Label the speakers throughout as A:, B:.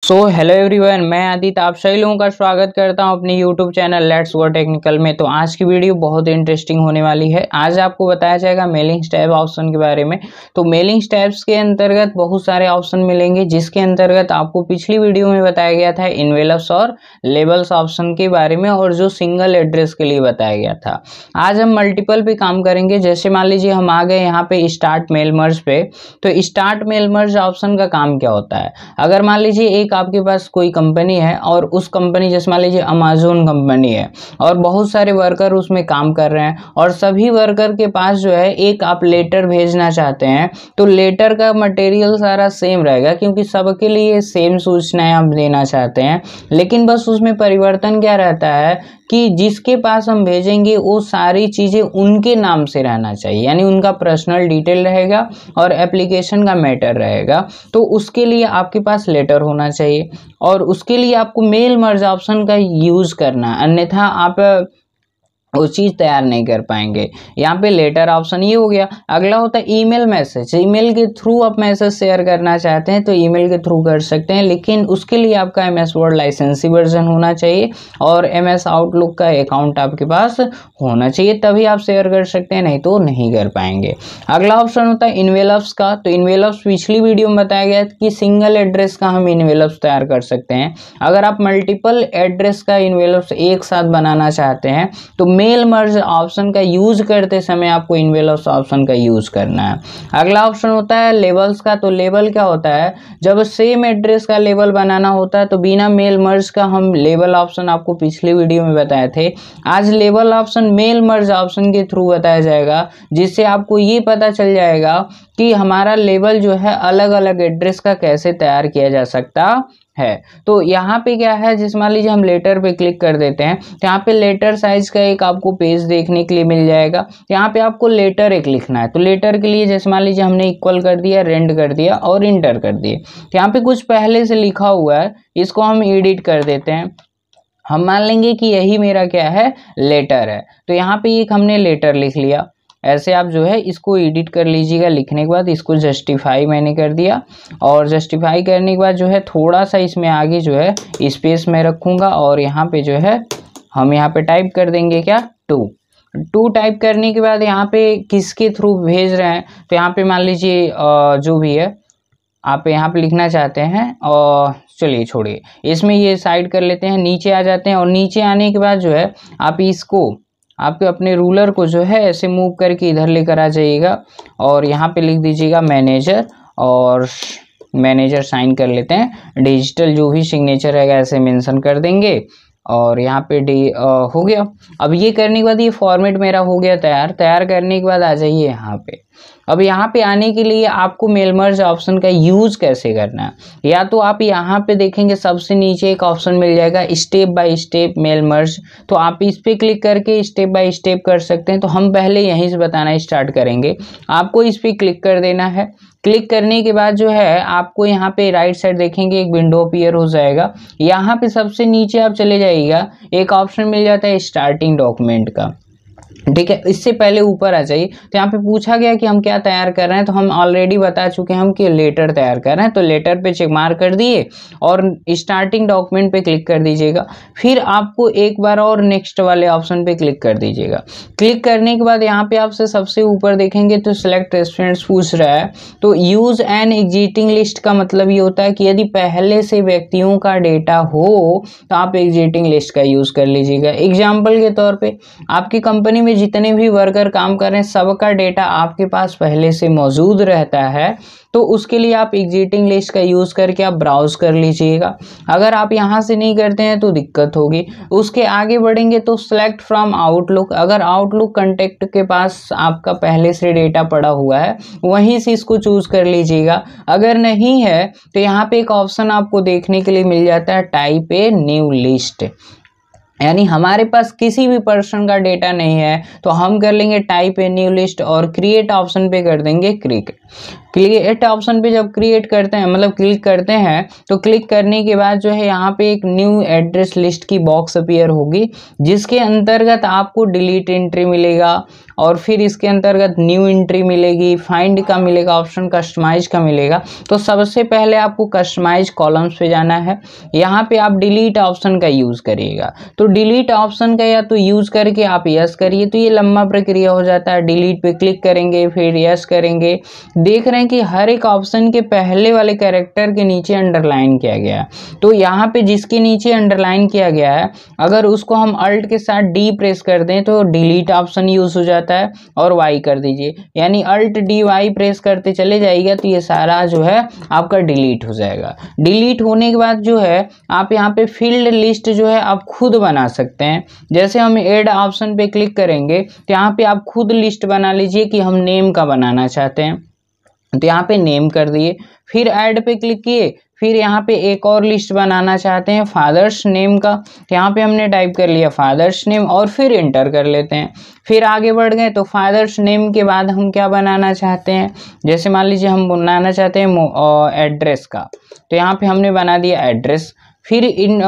A: Hello everyone, मैं आदित्य आप सभी लोगों का स्वागत करता हूं अपनी YouTube channel let's go technical में। तो आज की वीडियो बहुत इंटरेस्टिंग होने वाली है। आज आपको बताया जाएगा मेलिंग टैब ऑप्शन के बारे में। तो मेलिंग टैब्स के अंतर्गत बहुत सारे ऑप्शन मिलेंगे, जिसके अंतर्गत आपको पिछली वीडियो में बताया गया था इन्वेलप्स और लेबल्स ऑप्शन के बारे में, और जो सिंगल एड्रेस के लिए बताया गया था। आज हम मल्टीपल पे काम करेंगे। जैसे मान लीजिए हम आ गए यहाँ पे स्टार्ट मेल मर्ज पे, तो स्टार्ट मेल मर्ज ऑप्शन का काम क्या होता है। अगर मान लीजिए आपके पास कोई कंपनी है और उस कंपनी, जैसे मान लीजिए अमेज़न कंपनी है और बहुत सारे वर्कर उसमें काम कर रहे हैं, और सभी वर्कर के पास जो है एक आप लेटर भेजना चाहते हैं, तो लेटर का मटेरियल सारा सेम रहेगा, क्योंकि सबके लिए सेम सूचनाएं आप देना चाहते हैं। लेकिन बस उसमें परिवर्तन क्या रहता है कि जिसके पास हम भेजेंगे वो सारी चीज़ें उनके नाम से रहना चाहिए, यानी उनका पर्सनल डिटेल रहेगा और एप्लीकेशन का मैटर रहेगा। तो उसके लिए आपके पास लेटर होना चाहिए, और उसके लिए आपको मेल मर्ज ऑप्शन का यूज़ करना, अन्यथा आप वो चीज़ तैयार नहीं कर पाएंगे। यहाँ पे लेटर ऑप्शन ये हो गया। अगला होता है ईमेल मैसेज। ईमेल के थ्रू आप मैसेज शेयर करना चाहते हैं तो ईमेल के थ्रू कर सकते हैं, लेकिन उसके लिए आपका MS वर्ड लाइसेंसी वर्जन होना चाहिए और MS आउटलुक का अकाउंट आपके पास होना चाहिए, तभी आप शेयर कर सकते हैं, नहीं तो नहीं कर पाएंगे। अगला ऑप्शन होता है इन्वेलप्स का। तो इन्वेलप्स पिछली वीडियो में बताया गया कि सिंगल एड्रेस का हम इन्वेलप्स तैयार कर सकते हैं। अगर आप मल्टीपल एड्रेस का इन्वेलप्स एक साथ बनाना चाहते हैं तो मेल मर्ज ऑप्शन का यूज करते समय आपको इन्वेलप्स ऑप्शन का यूज करना है। अगला ऑप्शन होता है लेबल्स का। तो लेबल क्या होता है, जब सेम एड्रेस का लेबल बनाना होता है तो बिना मेल मर्ज का हम लेबल ऑप्शन आपको पिछली वीडियो में बताए थे। आज label option mail merge option के थ्रू बताया जाएगा, जिससे आपको ये पता चल जाएगा कि हमारा लेबल जो है अलग अलग एड्रेस का कैसे तैयार किया जा सकता है। तो यहाँ पे क्या है, जिस मान लीजिए हम लेटर पे क्लिक कर देते हैं तो यहाँ पे लेटर साइज का एक आपको पेज देखने के लिए मिल जाएगा। यहाँ पे आपको लेटर एक लिखना है। तो लेटर के लिए जैसे मान लीजिए हमने इक्वल कर दिया, रेंड कर दिया और इंटर कर दिए। तो यहाँ पे कुछ पहले से लिखा हुआ है, इसको हम एडिट कर देते हैं। हम मान लेंगे कि यही मेरा क्या है, लेटर है। तो यहाँ पे एक हमने लेटर लिख लिया। ऐसे आप जो है इसको एडिट कर लीजिएगा। लिखने के बाद इसको जस्टिफाई मैंने कर दिया, और जस्टिफाई करने के बाद जो है थोड़ा सा इसमें आगे जो है स्पेस में रखूँगा, और यहाँ पे जो है हम यहाँ पे टाइप कर देंगे क्या, टू टाइप करने के बाद यहाँ पे किसके थ्रू भेज रहे हैं, तो यहाँ पे मान लीजिए जो भी है आप यहाँ पे लिखना चाहते हैं, और चलिए छोड़िए, इसमें ये साइड कर लेते हैं। नीचे आ जाते हैं, और नीचे आने के बाद जो है आप इसको आपके अपने रूलर को जो है ऐसे मूव करके इधर लेकर आ जाइएगा, और यहाँ पे लिख दीजिएगा मैनेजर, और मैनेजर साइन कर लेते हैं। डिजिटल जो भी सिग्नेचर रहेगा ऐसे मेंशन कर देंगे, और यहाँ पे हो गया। अब ये करने के बाद ये फॉर्मेट मेरा हो गया तैयार करने के बाद आ जाइए यहाँ पे। अब यहाँ पे आने के लिए आपको मेल मर्ज ऑप्शन का यूज कैसे करना है, या तो आप यहाँ पे देखेंगे सबसे नीचे एक ऑप्शन मिल जाएगा step by step mail merge. तो आप इस पे क्लिक करके स्टेप बाय स्टेप कर सकते हैं। तो हम पहले यहीं से बताना स्टार्ट करेंगे। आपको इस पे क्लिक कर देना है। क्लिक करने के बाद जो है आपको यहाँ पे राइट साइड देखेंगे एक विंडो अपीयर हो जाएगा। यहाँ पे सबसे नीचे आप चले जाइएगा, एक ऑप्शन मिल जाता है स्टार्टिंग डॉक्यूमेंट का, ठीक है। इससे पहले ऊपर आ जाइए। तो यहाँ पे पूछा गया कि हम क्या तैयार कर रहे हैं, तो हम ऑलरेडी बता चुके हैं हम कि लेटर तैयार कर रहे हैं। तो लेटर पे चेक मार्क कर दिए और स्टार्टिंग डॉक्यूमेंट पे क्लिक कर दीजिएगा। फिर आपको एक बार और नेक्स्ट वाले ऑप्शन पे क्लिक कर दीजिएगा। क्लिक करने के बाद यहाँ पे आपसे सबसे ऊपर देखेंगे तो सिलेक्ट रेस्टोरेंट्स पूछ रहा है। तो यूज एन एग्जिटिंग लिस्ट का मतलब ये होता है कि यदि पहले से व्यक्तियों का डेटा हो तो आप एग्जिटिंग लिस्ट का यूज कर लीजिएगा। एग्जाम्पल के तौर पर आपकी कंपनी में जितने भी वर्कर काम कर रहे हैं सबका डेटा आपके पास पहले से मौजूद रहता है, तो उसके लिए आप एग्जिटिंग लिस्ट का यूज करके आप ब्राउज कर लीजिएगा। अगर आप यहां से नहीं करते हैं तो दिक्कत होगी। उसके आगे बढ़ेंगे तो सिलेक्ट फ्रॉम आउटलुक। अगर आउटलुक कंटेक्ट के पास आपका पहले से डेटा पड़ा हुआ है वहीं से इसको चूज कर लीजिएगा। अगर नहीं है तो यहाँ पे एक ऑप्शन आपको देखने के लिए मिल जाता है टाइप ए न्यू लिस्ट, यानी हमारे पास किसी भी पर्सन का डेटा नहीं है तो हम कर लेंगे टाइप ए न्यू लिस्ट और क्रिएट ऑप्शन पे कर देंगे क्लिक। क्रिएट ऑप्शन पे जब क्रिएट करते हैं मतलब क्लिक करते हैं तो क्लिक करने के बाद जो है यहाँ पे एक न्यू एड्रेस लिस्ट की बॉक्स अपीयर होगी, जिसके अंतर्गत आपको डिलीट एंट्री मिलेगा और फिर इसके अंतर्गत न्यू एंट्री मिलेगी, फाइंड का मिलेगा ऑप्शन, कस्टमाइज का मिलेगा। तो सबसे पहले आपको कस्टमाइज कॉलम्स पे जाना है, यहाँ पे आप डिलीट ऑप्शन का यूज़ करिएगा। तो डिलीट ऑप्शन का या तो यूज़ करके आप यस करिए, तो ये लंबा प्रक्रिया हो जाता है। डिलीट पे क्लिक करेंगे फिर यस करेंगे, देख रहे हैं कि हर एक ऑप्शन के पहले वाले कैरेक्टर के नीचे अंडरलाइन किया गया है। तो यहाँ पे जिसके नीचे अंडरलाइन किया गया है अगर उसको हम अल्ट के साथ डी प्रेस कर दें तो डिलीट ऑप्शन यूज़ हो जाता है, और वाई कर दीजिए, यानी अल्ट डी वाई प्रेस करते चले जाइएगा तो ये सारा जो है आपका डिलीट हो जाएगा। डिलीट होने के बाद जो है आप यहाँ पे फील्ड लिस्ट जो है आप खुद बना सकते हैं। जैसे हम ऐड ऑप्शन पे क्लिक करेंगे तो यहाँ पे आप खुद लिस्ट बना लीजिए कि हम नेम का बनाना चाहते हैं, तो यहाँ पे नेम कर दिए, फिर ऐड पे क्लिक किए, फिर यहाँ पे एक और लिस्ट बनाना चाहते हैं फादर्स नेम का, तो यहाँ पे हमने टाइप कर लिया फादर्स नेम और फिर इंटर कर लेते हैं। फिर आगे बढ़ गए तो फादर्स नेम के बाद हम क्या बनाना चाहते हैं, जैसे मान लीजिए हम बनाना चाहते हैं एड्रेस का, तो यहाँ पे हमने बना दिया एड्रेस। फिर इन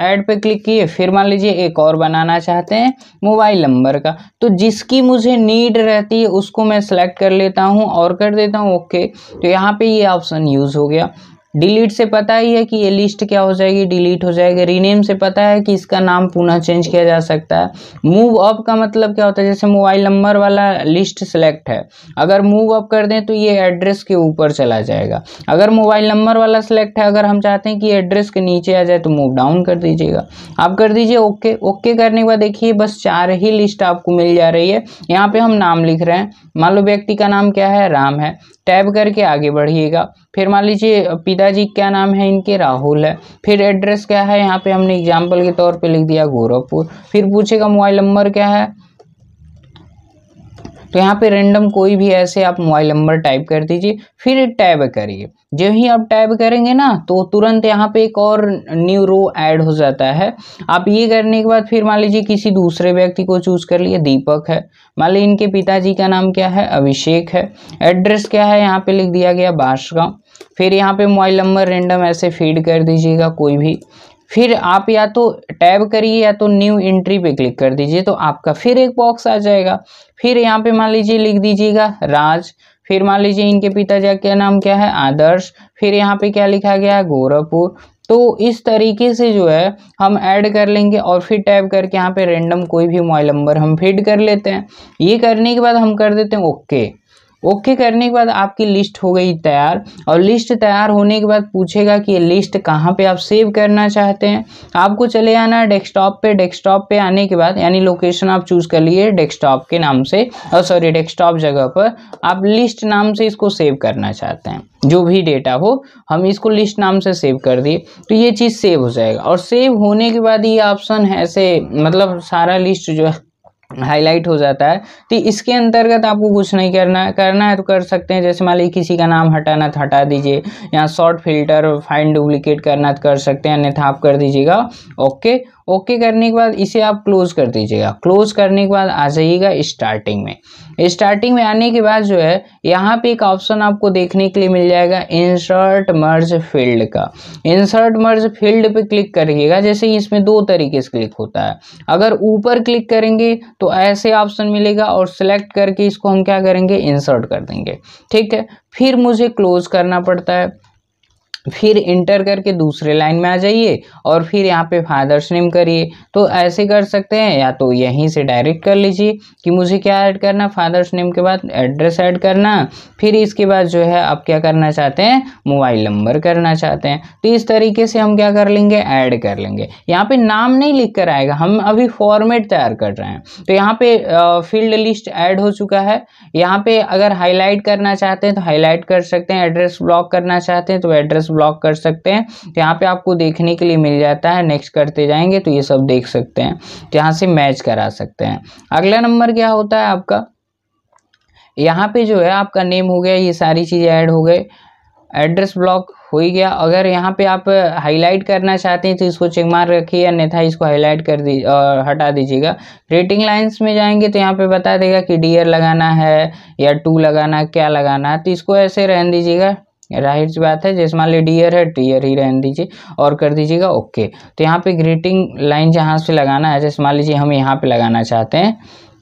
A: ऐड पे क्लिक किए, फिर मान लीजिए एक और बनाना चाहते हैं मोबाइल नंबर का, तो जिसकी मुझे नीड रहती है उसको मैं सेलेक्ट कर लेता हूँ और कर देता हूँ ओके। तो यहाँ पे ये ऑप्शन यूज़ हो गया। डिलीट से पता ही है कि ये लिस्ट क्या हो जाएगी, डिलीट हो जाएगी। रीनेम से पता है कि इसका नाम पुनः चेंज किया जा सकता है। मूव अप का मतलब क्या होता है, जैसे मोबाइल नंबर वाला लिस्ट सेलेक्ट है, अगर मूव अप कर दें तो ये एड्रेस के ऊपर चला जाएगा। अगर मोबाइल नंबर वाला सेलेक्ट है, अगर हम चाहते हैं कि एड्रेस के नीचे आ जाए तो मूव डाउन कर दीजिएगा। आप कर दीजिए ओके। ओके करने के बाद देखिए बस 4 ही लिस्ट आपको मिल जा रही है। यहाँ पे हम नाम लिख रहे हैं, मान लो व्यक्ति का नाम क्या है, राम है, टैब करके आगे बढ़िएगा। फिर मान लीजिए पिताजी क्या नाम है इनके, राहुल है। फिर एड्रेस क्या है, यहाँ पे हमने एग्जाम्पल के तौर पे लिख दिया गोरखपुर। फिर पूछेगा मोबाइल नंबर क्या है, तो यहाँ पे रैंडम कोई भी ऐसे आप मोबाइल नंबर टाइप कर दीजिए, फिर टैब करिए। जब ही आप टैब करेंगे ना तो तुरंत यहाँ पे एक और न्यू रो ऐड हो जाता है। आप ये करने के बाद फिर मान लीजिए किसी दूसरे व्यक्ति को चूज कर लिए, दीपक है, मान लीजिए इनके पिताजी का नाम क्या है, अभिषेक है। एड्रेस क्या है, यहाँ पे लिख दिया गया बांसगांव। फिर यहाँ पे मोबाइल नंबर रैंडम ऐसे फीड कर दीजिएगा कोई भी। फिर आप या तो टैब करिए या तो न्यू एंट्री पे क्लिक कर दीजिए, तो आपका फिर एक बॉक्स आ जाएगा। फिर यहाँ पे मान लीजिए लिख दीजिएगा राज। फिर मान लीजिए इनके पिताजी का नाम क्या है, आदर्श। फिर यहाँ पे क्या लिखा गया है, गोरखपुर। तो इस तरीके से जो है हम ऐड कर लेंगे और फिर टैब करके यहाँ पे रैंडम कोई भी मोबाइल नंबर हम फीड कर लेते हैं। ये करने के बाद हम कर देते हैं ओके। ओके करने के बाद आपकी लिस्ट हो गई तैयार, और लिस्ट तैयार होने के बाद पूछेगा कि ये लिस्ट कहाँ पे आप सेव करना चाहते हैं। आपको चले आना है डेस्कटॉप पे। डेस्कटॉप पे आने के बाद यानी लोकेशन आप चूज कर लिए डेस्कटॉप के नाम से, और सॉरी डेस्कटॉप जगह पर आप लिस्ट नाम से इसको सेव करना चाहते हैं। जो भी डेटा हो हम इसको लिस्ट नाम से सेव कर दिए, तो ये चीज़ सेव हो जाएगा। और सेव होने के बाद ये ऑप्शन है ऐसे मतलब सारा लिस्ट जो है हाईलाइट हो जाता है। तो इसके अंतर्गत आपको कुछ नहीं करना है तो कर सकते हैं। जैसे मान लीजिए किसी का नाम हटाना तो हटा दीजिए, यहाँ शॉर्ट फिल्टर फाइंड डुप्लीकेट करना तो कर सकते हैं, अन्यथा आप कर दीजिएगा ओके। ओके करने के बाद इसे आप क्लोज कर दीजिएगा। क्लोज करने के बाद आ जाइएगा स्टार्टिंग में। स्टार्टिंग में आने के बाद जो है यहाँ पे एक ऑप्शन आपको देखने के लिए मिल जाएगा इंसर्ट मर्ज फील्ड का। इंसर्ट मर्ज फील्ड पे क्लिक करिएगा। जैसे इसमें 2 तरीके से क्लिक होता है, अगर ऊपर क्लिक करेंगे तो ऐसे ऑप्शन मिलेगा, और सिलेक्ट करके इसको हम क्या करेंगे, इंसर्ट कर देंगे। ठीक है, फिर मुझे क्लोज करना पड़ता है, फिर इंटर करके दूसरे लाइन में आ जाइए और फिर यहाँ पे फादर्स नेम करिए। तो ऐसे कर सकते हैं, या तो यहीं से डायरेक्ट कर लीजिए कि मुझे क्या ऐड करना, फादर्स नेम के बाद एड्रेस ऐड करना, फिर इसके बाद जो है आप क्या करना चाहते हैं, मोबाइल नंबर करना चाहते हैं। तो इस तरीके से हम क्या कर लेंगे, ऐड कर लेंगे। यहाँ पे नाम नहीं लिख कर आएगा, हम अभी फॉर्मेट तैयार कर रहे हैं। तो यहाँ पे फील्ड लिस्ट ऐड हो चुका है। यहाँ पे अगर हाईलाइट करना चाहते हैं तो हाईलाइट कर सकते हैं, एड्रेस ब्लॉक करना चाहते हैं तो एड्रेस ब्लॉक कर सकते हैं। तो यहाँ पे आपको देखने के लिए मिल जाता है, नेक्स्ट करते जाएंगे तो ये सब देख सकते हैं, तो यहाँ से मैच करा सकते हैं। अगला नंबर क्या होता है आपका, यहाँ पे जो है आपका नेम हो गया, ये सारी चीज़ें ऐड हो गए। एड्रेस ब्लॉक हो ही गया। अगर यहाँ पे आप हाईलाइट करना चाहते हैं तो इसको चेक मार रखिए, अन्यथा इसको हाईलाइट कर हटा दीजिएगा। रेटिंग लाइंस में जाएंगे तो यहाँ पे बता देगा कि डियर लगाना है या टू लगाना है, क्या लगाना है, तो इसको ऐसे रहने दीजिएगा। जाहिर सी बात है, जैसे मान लीजिए डियर है, डियर ही रहने दीजिए और कर दीजिएगा ओके। तो यहाँ पे ग्रीटिंग लाइन जहाँ से लगाना है, जैसे मान लीजिए हम यहाँ पे लगाना चाहते हैं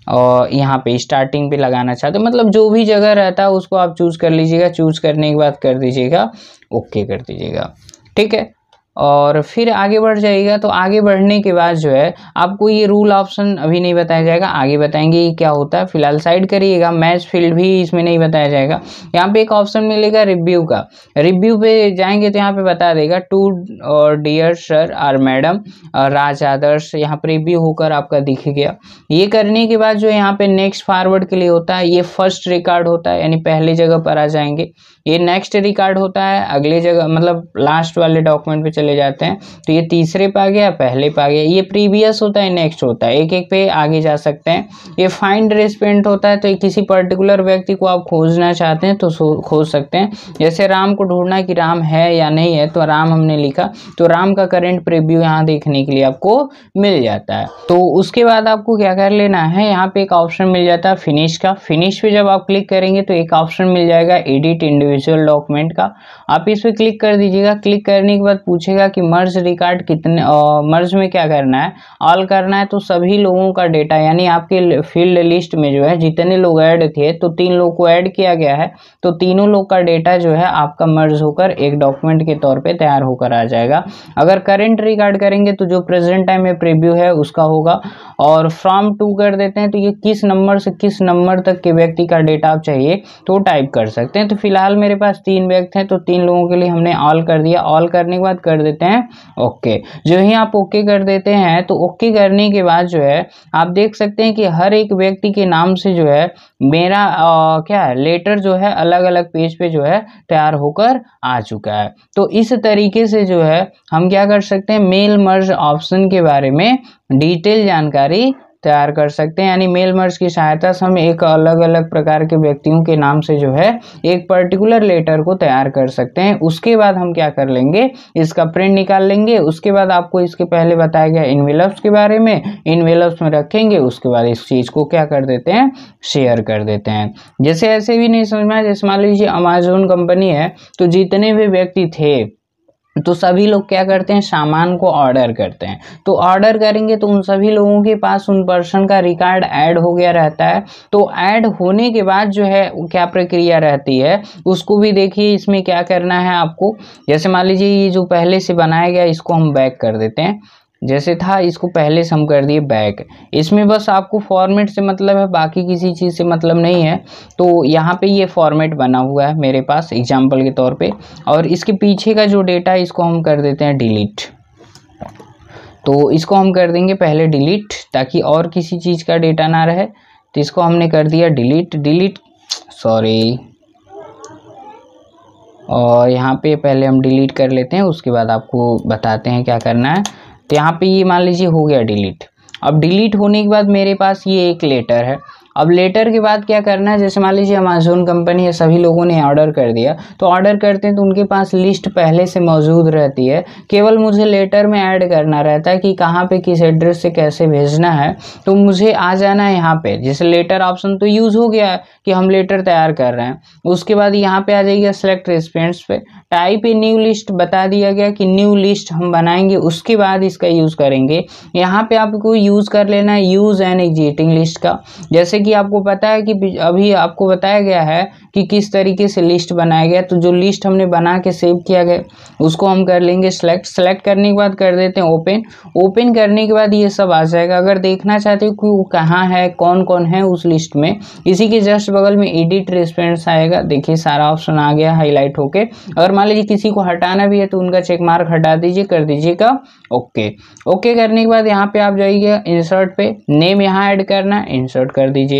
A: और यहाँ पे स्टार्टिंग पे लगाना चाहते हैं, मतलब जो भी जगह रहता है उसको आप चूज कर लीजिएगा। चूज करने के बाद कर दीजिएगा ओके कर दीजिएगा, ठीक है। और फिर आगे बढ़ जाइएगा। तो आगे बढ़ने के बाद जो है आपको ये रूल ऑप्शन अभी नहीं बताया जाएगा, आगे बताएंगे ये क्या होता है, फिलहाल साइड करिएगा। मैच फील्ड भी इसमें नहीं बताया जाएगा। यहाँ पे एक ऑप्शन मिलेगा रिव्यू का, रिव्यू पे जाएंगे तो यहाँ पे बता देगा टू और डियर सर और मैडम राज आदर्श, यहाँ पर रिव्यू होकर आपका दिख गया। ये करने के बाद जो यहाँ पे नेक्स्ट फॉरवर्ड के लिए होता है, ये फर्स्ट रिकॉर्ड होता है, यानी पहले जगह पर आ जाएंगे। ये नेक्स्ट रिकॉर्ड होता है, अगले जगह मतलब लास्ट वाले डॉक्यूमेंट पे चले जाते हैं। तो ये तीसरे पे आ गया, पहले पे आ गया। ये प्रीवियस होता है, नेक्स्ट होता है, एक एक पे आगे जा सकते हैं। ये फाइंड रेसिपिएंट होता है, तो किसी पर्टिकुलर व्यक्ति को आप खोजना चाहते हैं तो खोज सकते हैं। जैसे राम को ढूंढना कि राम है या नहीं है, तो राम हमने लिखा तो राम का करंट प्रीव्यू यहाँ देखने के लिए आपको मिल जाता है। तो उसके बाद आपको क्या कर लेना है, यहाँ पे एक ऑप्शन मिल जाता है फिनिश का। फिनिश पे जब आप क्लिक करेंगे तो एक ऑप्शन मिल जाएगा एडिट इंडिविजुअल डॉक्यूमेंट का, आप इस पे क्लिक कर दीजिएगा। क्लिक करने के बाद पूछेगा कि मर्ज रिकॉर्ड कितने, मर्ज में क्या करना है, ऑल करना है। तो सभी लोगों का डेटा, यानी आपके फील्ड लिस्ट में जो है जितने लोग ऐड थे, तो 3 लोग को ऐड किया गया है, तो तीनों लोग का डेटा जो है आपका मर्ज होकर एक डॉक्यूमेंट के तौर पे तैयार होकर आ जाएगा। अगर करंट रिकॉर्ड करेंगे तो जो प्रेजेंट टाइम में प्रीव्यू है उसका होगा। और फ्रॉम टू कर देते हैं तो ये किस नंबर से किस नंबर तक के व्यक्ति का डेटा आप चाहिए तो टाइप कर सकते हैं। तो फिलहाल मेरे पास 3 व्यक्ति हैं, तो 3 लोगों के लिए हमने ऑल कर दिया। ऑल करने के बाद कर देते हैं ओके। जो ही आप ओके कर देते हैं तो ओके करने के बाद जो है आप देख सकते हैं कि हर एक व्यक्ति के नाम से जो है मेरा क्या है लेटर जो है अलग अलग पेज पे जो है तैयार होकर आ चुका है। तो इस तरीके से जो है हम क्या कर सकते हैं, मेल मर्ज ऑप्शन के बारे में डिटेल जानकारी तैयार कर सकते हैं। यानी मेल मर्ज की सहायता से हम एक अलग अलग प्रकार के व्यक्तियों के नाम से जो है एक पर्टिकुलर लेटर को तैयार कर सकते हैं। उसके बाद हम क्या कर लेंगे, इसका प्रिंट निकाल लेंगे। उसके बाद आपको इसके पहले बताया गया इनवेलप्स के बारे में, इनवेलप्स में रखेंगे। उसके बाद इस चीज़ को क्या कर देते हैं, शेयर कर देते हैं। जैसे ऐसे भी नहीं समझ में आया, जैसे मान लीजिए अमेजोन कंपनी है, तो जितने भी व्यक्ति थे तो सभी लोग क्या करते हैं, सामान को ऑर्डर करते हैं। तो ऑर्डर करेंगे तो उन सभी लोगों के पास उन पर्सन का रिकॉर्ड ऐड हो गया रहता है। तो ऐड होने के बाद जो है क्या प्रक्रिया रहती है उसको भी देखिए। इसमें क्या करना है आपको, जैसे मान लीजिए ये जो पहले से बनाया गया इसको हम बैक कर देते हैं, जैसे था इसको पहले से हम कर दिए बैक। इसमें बस आपको फॉर्मेट से मतलब है, बाकी किसी चीज़ से मतलब नहीं है। तो यहाँ पे ये फॉर्मेट बना हुआ है मेरे पास एग्जांपल के तौर पे, और इसके पीछे का जो डेटा है इसको हम कर देते हैं डिलीट। तो इसको हम कर देंगे पहले डिलीट, ताकि और किसी चीज़ का डेटा ना रहे। तो इसको हमने कर दिया डिलीट, सॉरी, और यहाँ पे पहले हम डिलीट कर लेते हैं, उसके बाद आपको बताते हैं क्या करना है। तो यहाँ पे ये मान लीजिए हो गया डिलीट। अब डिलीट होने के बाद मेरे पास ये एक लेटर है। अब लेटर के बाद क्या करना है, जैसे मान लीजिए अमेजोन कंपनी है, सभी लोगों ने ऑर्डर कर दिया। तो ऑर्डर करते हैं तो उनके पास लिस्ट पहले से मौजूद रहती है, केवल मुझे लेटर में ऐड करना रहता है कि कहाँ पे किस एड्रेस से कैसे भेजना है। तो मुझे आ जाना है यहाँ पे, जैसे लेटर ऑप्शन तो यूज़ हो गया है कि हम लेटर तैयार कर रहे हैं। उसके बाद यहाँ पे आ जाइए सेलेक्ट रेसिपिएंट्स पे, टाइप ए न्यू लिस्ट बता दिया गया कि न्यू लिस्ट हम बनाएंगे, उसके बाद इसका यूज़ करेंगे। यहाँ पे आपको यूज़ कर लेना है यूज़ एन एग्जिस्टिंग लिस्ट का। जैसे कि आपको पता है कि अभी आपको बताया गया है कि किस तरीके से लिस्ट बनाया गया। तो जो लिस्ट हमने बना के सेव किया गया उसको हम कर लेंगे सेलेक्ट करने के बाद कर देते हैं ओपन करने के बाद ये सब आ जाएगा। अगर देखना चाहते हो कि वो कहाँ है, कौन कौन है उस लिस्ट में, इसी के जस्ट बगल में एडिट रेसिपिएंट्स आएगा। देखिए सारा ऑप्शन आ गया हाईलाइट होके। अगर मान लीजिए किसी को हटाना भी है तो उनका चेक मार्क हटा दीजिए, कर दीजिएगा ओके करने के बाद यहाँ पे आप जाइए इंसर्ट पे, नेम यहाँ ऐड करना है, इंसर्ट कर दीजिए।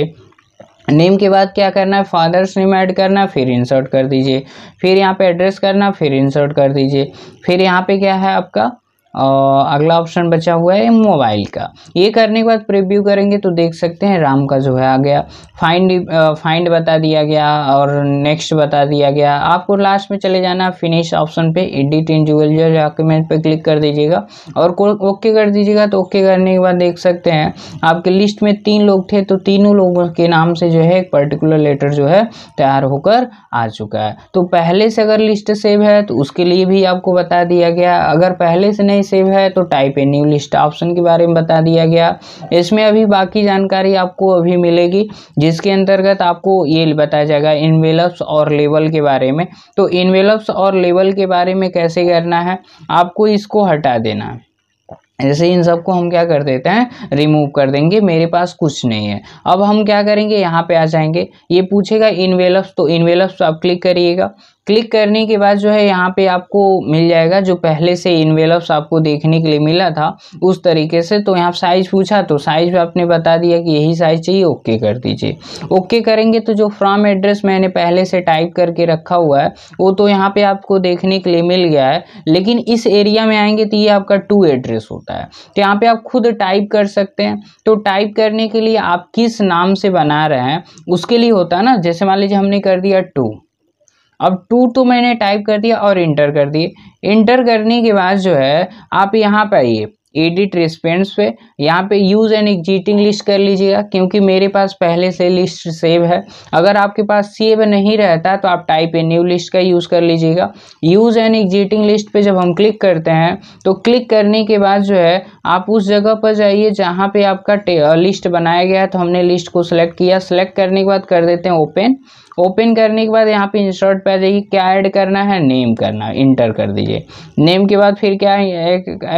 A: नेम के बाद क्या करना है, फादर्स नेम ऐड करना, फिर इंसर्ट कर दीजिए। फिर यहाँ पे एड्रेस करना, फिर इंसर्ट कर दीजिए। फिर यहाँ पे क्या है आपका अगला ऑप्शन बचा हुआ है मोबाइल का। ये करने के बाद प्रीव्यू करेंगे तो देख सकते हैं राम का जो है आ गया, फाइंड बता दिया गया और नेक्स्ट बता दिया गया। आपको लास्ट में चले जाना फिनिश ऑप्शन पे, एडिट इंडिविजुअल डॉक्यूमेंट पे क्लिक कर दीजिएगा और ओके कर दीजिएगा। तो ओके करने के बाद देख सकते हैं आपके लिस्ट में 3 लोग थे, तो तीनों लोगों के नाम से जो है एक पर्टिकुलर लेटर जो है तैयार होकर आ चुका है। तो पहले से अगर लिस्ट सेव है तो उसके लिए भी आपको बता दिया गया, अगर पहले से नहीं सेव है तो type a new list option के बारे में बता दिया गया। इसमें अभी बाकी जानकारी आपको अभी मिलेगी, जिसके अंतर्गत आपको ये बताया जाएगा इन्वेलप्स और लेबल के बारे में। तो इन्वेलप्स और लेबल के बारे में कैसे करना है, आपको इसको हटा देना है। ऐसे इन सबको हम क्या कर देते हैं, रिमूव कर देंगे, मेरे पास कुछ नहीं है। अब हम क्या करेंगे, यहाँ पे आ जाएंगे, ये पूछेगा इन्वेलप्स, तो इन्वेलप्स आप क्लिक करिएगा। क्लिक करने के बाद जो है यहाँ पे आपको मिल जाएगा जो पहले से इन्वेलप्स आपको देखने के लिए मिला था उस तरीके से। तो यहाँ साइज पूछा तो साइज भी आपने बता दिया कि यही साइज चाहिए, ओके कर दीजिए। ओके करेंगे तो जो फ्रॉम एड्रेस मैंने पहले से टाइप करके रखा हुआ है वो तो यहाँ पे आपको देखने के लिए मिल गया है, लेकिन इस एरिया में आएंगे तो ये आपका टू एड्रेस होता है। तो यहाँ पे आप खुद टाइप कर सकते हैं। तो टाइप करने के लिए आप किस नाम से बना रहे हैं उसके लिए होता है ना, जैसे मान लीजिए हमने कर दिया 2, अब 2 तो मैंने टाइप कर दिया और इंटर कर दिए। इंटर करने के बाद जो है आप यहाँ पे आइए एडिट रिस्पेंस पे, यहाँ पे यूज़ एंड एग्जिटिंग लिस्ट कर लीजिएगा, क्योंकि मेरे पास पहले से लिस्ट सेव है। अगर आपके पास सेव नहीं रहता तो आप टाइप ए न्यू लिस्ट का यूज़ कर लीजिएगा। यूज़ एंड एग्जिटिंग लिस्ट पे जब हम क्लिक करते हैं तो क्लिक करने के बाद जो है आप उस जगह पर जाइए जहाँ पे आपका लिस्ट बनाया गया है। तो हमने लिस्ट को सिलेक्ट किया, सिलेक्ट करने के बाद कर देते हैं ओपन। ओपन करने के बाद यहाँ पे इंसर्ट पे आ जाइए, क्या ऐड करना है, नेम करना है, इंटर कर दीजिए। नेम के बाद फिर क्या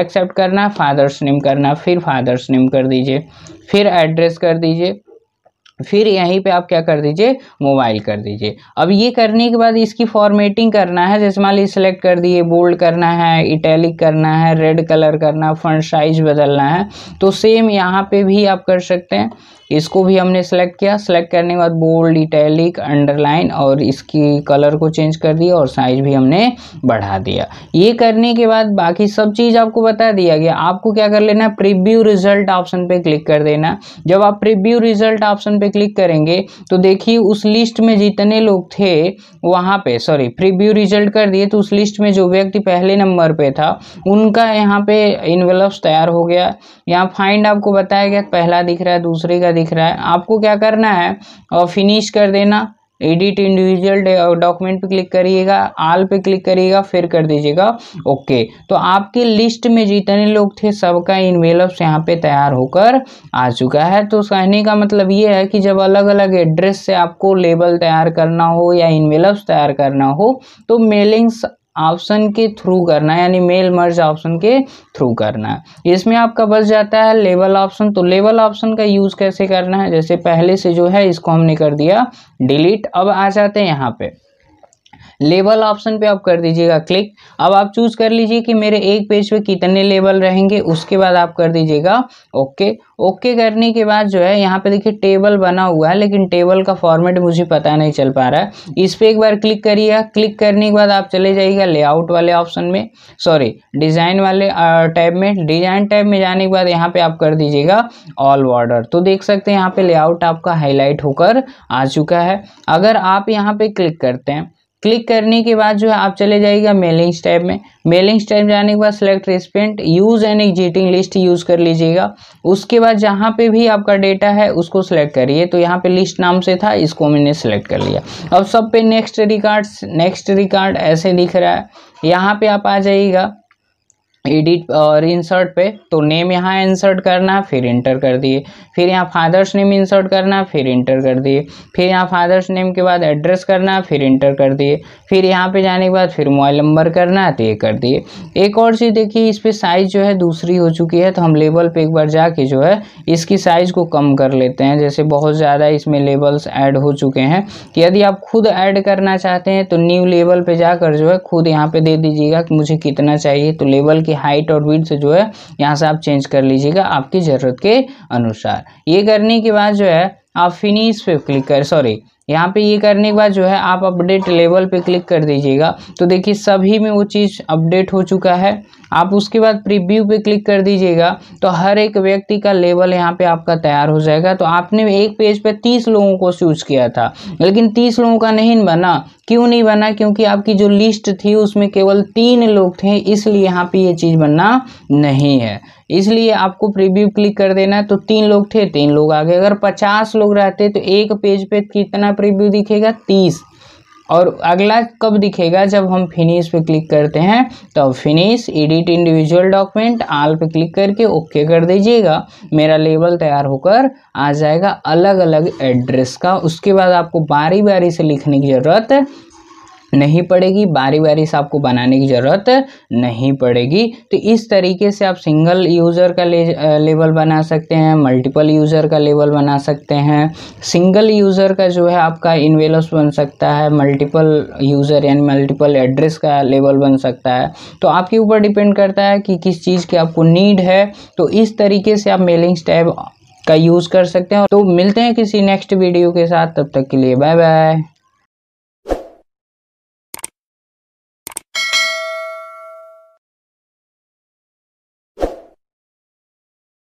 A: एक्सेप्ट करना है, फादर्स नेम करना है, फिर फादर्स नेम कर दीजिए, फिर एड्रेस कर दीजिए, फिर यहीं पे आप क्या कर दीजिए, मोबाइल कर दीजिए। अब ये करने के बाद इसकी फॉर्मेटिंग करना है, जैसे मान लीजिए सिलेक्ट कर दिए, बोल्ड करना है, इटैलिक करना है, रेड कलर करना, फॉन्ट साइज बदलना है। तो सेम यहाँ पे भी आप कर सकते हैं। इसको भी हमने सेलेक्ट किया, सेलेक्ट करने के बाद बोल्ड, इटैलिक, अंडरलाइन और इसकी कलर को चेंज कर दिया और साइज भी हमने बढ़ा दिया। ये करने के बाद बाकी सब चीज़ आपको बता दिया गया। आपको क्या कर लेना, प्रीव्यू रिजल्ट ऑप्शन पे क्लिक कर देना। जब आप प्रीव्यू रिजल्ट ऑप्शन पे क्लिक करेंगे तो देखिए उस लिस्ट में जितने लोग थे वहाँ पे, सॉरी प्रीव्यू रिजल्ट कर दिए तो उस लिस्ट में जो व्यक्ति पहले नंबर पे था उनका यहाँ पे इन्वेलप्स तैयार हो गया। यहाँ फाइंड आपको बताया गया, पहला दिख रहा है, दूसरे का दिख रहा है। आपको क्या करना है, और फिनिश कर देना, एडिट इंडिविजुअल डॉक्यूमेंट पे क्लिक करिएगा, ऑल पे क्लिक करिएगा, फिर कर दीजिएगा ओके। तो आपके लिस्ट में जितने लोग थे सबका इन्वेलप्स यहाँ पे तैयार होकर आ चुका है। तो कहने का मतलब ये है कि जब अलग अलग एड्रेस से आपको लेबल तैयार करना हो या इन्वेलप्स तैयार करना हो तो मेलिंग्स ऑप्शन के थ्रू करना है, यानी मेल मर्ज ऑप्शन के थ्रू करना है। इसमें आपका बच जाता है लेबल ऑप्शन। तो लेबल ऑप्शन का यूज़ कैसे करना है, जैसे पहले से जो है इसको हमने कर दिया डिलीट। अब आ जाते हैं यहाँ पे लेबल ऑप्शन पे आप कर दीजिएगा क्लिक। अब आप चूज कर लीजिए कि मेरे एक पेज पे कितने लेबल रहेंगे, उसके बाद आप कर दीजिएगा ओके। ओके करने के बाद जो है यहाँ पे देखिए टेबल बना हुआ है, लेकिन टेबल का फॉर्मेट मुझे पता नहीं चल पा रहा है। इस पे एक बार क्लिक करिएगा। क्लिक करने के बाद आप चले जाइएगा लेआउट वाले ऑप्शन में, सॉरी डिज़ाइन वाले टैब में। डिज़ाइन टैब में जाने के बाद यहाँ पे आप कर दीजिएगा ऑल बॉर्डर। तो देख सकते हैं यहाँ पे लेआउट आपका हाईलाइट होकर आ चुका है। अगर आप यहाँ पे क्लिक करते हैं, क्लिक करने के बाद जो है आप चले जाइएगा मेलिंग्स टैब में। मेलिंग्स टैब जाने के बाद select recipient, use and existing list use कर लीजिएगा। उसके बाद जहाँ पे भी आपका डेटा है उसको सिलेक्ट करिए। तो यहाँ पे लिस्ट नाम से था, इसको मैंने सिलेक्ट कर लिया। अब सब पे नेक्स्ट रिकॉर्ड ऐसे दिख रहा है। यहाँ पे आप आ जाइएगा एडिट और इंसर्ट पे, तो नेम यहाँ इंसर्ट करना है, फिर इंटर कर दिए। फिर यहाँ फादर्स नेम इंसर्ट करना है, फिर इंटर कर दिए। फिर यहाँ फादर्स नेम के बाद एड्रेस करना है, फिर इंटर कर दिए। फिर यहाँ पे जाने के बाद फिर मोबाइल नंबर करना है, तो ये कर दिए। एक और चीज़ देखिए, इस पर साइज़ जो है दूसरी हो चुकी है, तो हम लेबल पे एक बार जाके जो है इसकी साइज़ को कम कर लेते हैं। जैसे बहुत ज़्यादा इसमें लेबल्स ऐड हो चुके हैं, कि यदि आप खुद ऐड करना चाहते हैं तो न्यू लेबल पे जाकर जो है खुद यहाँ पे दे दीजिएगा कि मुझे कितना चाहिए। तो लेबल की हाइट और विड्थ जो है यहाँ से आप चेंज कर लीजिएगा आपकी ज़रूरत के अनुसार। ये करने के बाद जो है आप फिनिश पे क्लिक कर, सॉरी यहाँ पे ये करने के बाद जो है आप अपडेट लेवल पे क्लिक कर दीजिएगा। तो देखिए सभी में वो चीज़ अपडेट हो चुका है। आप उसके बाद प्रीव्यू पे क्लिक कर दीजिएगा तो हर एक व्यक्ति का लेवल यहाँ पे आपका तैयार हो जाएगा। तो आपने एक पेज पे 30 लोगों को चूज किया था, लेकिन 30 लोगों का नहीं बना। क्यों नहीं बना? क्योंकि आपकी जो लिस्ट थी उसमें केवल 3 लोग थे, इसलिए यहाँ पे ये चीज़ बनना नहीं है। इसलिए आपको प्रीव्यू क्लिक कर देना है। तो 3 लोग थे, 3 लोग आ गए। अगर 50 लोग रहते तो एक पेज पे कितना प्रीव्यू दिखेगा? 30। और अगला कब दिखेगा? जब हम फिनिश पे क्लिक करते हैं। तो finish, edit individual document, all पे क्लिक करके ओके कर दीजिएगा। मेरा लेवल तैयार होकर आ जाएगा अलग अलग एड्रेस का। उसके बाद आपको बारी बारी से लिखने की ज़रूरत नहीं पड़ेगी, बारी बारी से आपको बनाने की ज़रूरत नहीं पड़ेगी। तो इस तरीके से आप सिंगल यूज़र का लेवल बना सकते हैं, मल्टीपल यूज़र का लेवल बना सकते हैं। सिंगल यूज़र का जो है आपका इन्वेलस बन सकता है, मल्टीपल यूज़र यानी मल्टीपल एड्रेस का लेवल बन सकता है। तो आपके ऊपर डिपेंड करता है कि किस चीज़ की आपको नीड है। तो इस तरीके से आप मेलिंग्स टैब का यूज़ कर सकते हैं। तो मिलते हैं किसी नेक्स्ट वीडियो के साथ, तब तक के लिए बाय बाय।